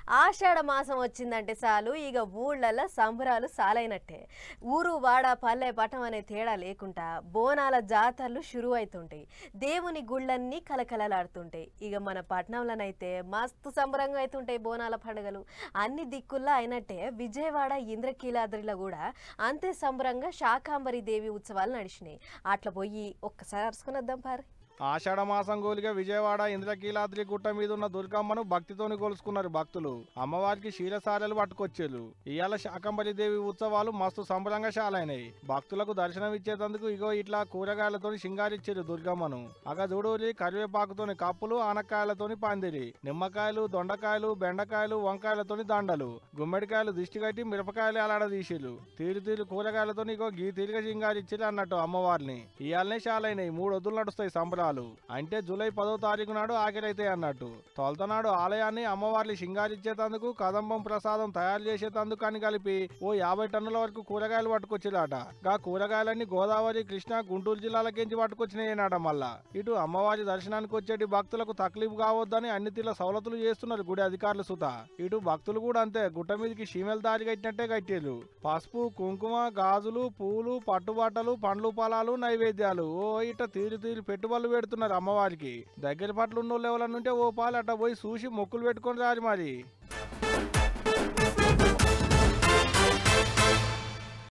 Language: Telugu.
ఆషాఢ మాసం వచ్చిందంటే చాలు ఇక ఊళ్ళల్లో సంబరాలు సాలైనట్టే. ఊరు వాడ పల్లె పట్టం అనే తేడా లేకుండా బోనాల జాతరలు షురు అవుతుంటాయి. దేవుని గుళ్ళన్నీ కలకలలాడుతుంటాయి. ఇక మన పట్నంలోనైతే మస్తు సంబరంగా అవుతుంటాయి బోనాల పండుగలు. అన్ని దిక్కుల్లో అయినట్టే విజయవాడ ఇంద్రకీలాద్రిలో కూడా అంతే సంబరంగా శాకాంబరి దేవి ఉత్సవాలు నడిచినాయి. అట్లా పోయి ఒక్కసారి అరుచుకుని వద్దాం పారి. ఆషాఢ మాసం గోలిగా విజయవాడ ఇంద్రకీలాద్రి గుట్ట మీద ఉన్న దుర్గమ్మను భక్తితోని కొలుసుకున్నారు భక్తులు. అమ్మవారికి క్షీరసారెలు పట్టుకొచ్చారు. ఇవాళ శాకంబరి దేవి ఉత్సవాలు మస్తు సంబరంగా శాలైనాయి. భక్తులకు దర్శనం ఇచ్చేందుకు ఇగో ఇట్లా కూరగాయలతోని సింగారిచ్చారు దుర్గమ్మను. అగ చూడూరి కరివేపాకుతోని కప్పులు, ఆనకాయలతోని పందిరి, నిమ్మకాయలు, దొండకాయలు, బెండకాయలు, వంకాయలతోని దండలు, గుమ్మడికాయలు దిష్టి కట్టి మిరపకాయలు అలాడదీసిరు. తీరు కూరగాయలతోని ఇగో గీ తీరుగా సింగారిచ్చారు అన్నట్టు అమ్మవారిని. ఇవాళనే శాలైనాయి. 3 వద్దులు నడుస్తాయి సంబరాలు. అంటే జూలై 10వ తారీఖు నాడు ఆఖరైతే అన్నట్టు. తొలతనాడు ఆలయాన్ని అమ్మవార్లు సింగారిచ్చేతందుకు కదంబం ప్రసాదం తయారు చేసేతందుకు అని కలిపి ఓ 50 టన్నుల వరకు కూరగాయలు పట్టుకొచ్చిరాట. గా కూరగాయలన్నీ గోదావరి, కృష్ణా, గుంటూరు జిల్లాలకించి పట్టుకొచ్చినాయనట. మళ్ళా ఇటు అమ్మవారి దర్శనానికి వచ్చేటి భక్తులకు తక్లీఫ్ కావద్దని అన్ని తీర్ల సవలతులు చేస్తున్నారు గుడి అధికారులు సుత. ఇటు భక్తులు కూడా అంతే గుట్ట మీదకి షీమెల దారి కట్టినట్టే కట్టారు. పసుపు, కుంకుమ, గాజులు, పూలు, పట్టుబట్టలు, పండ్లు, ఫలాలు, నైవేద్యాలు ఓ ఇట తీరు పెట్టుబడులు పెడుతున్నారు అమ్మవారికి. దగ్గర పట్ల ఉన్న లెవెల్ నుంటే ఓ పాలు అట్ట పోయి చూసి మొక్కులు పెట్టుకొని రారు మరి.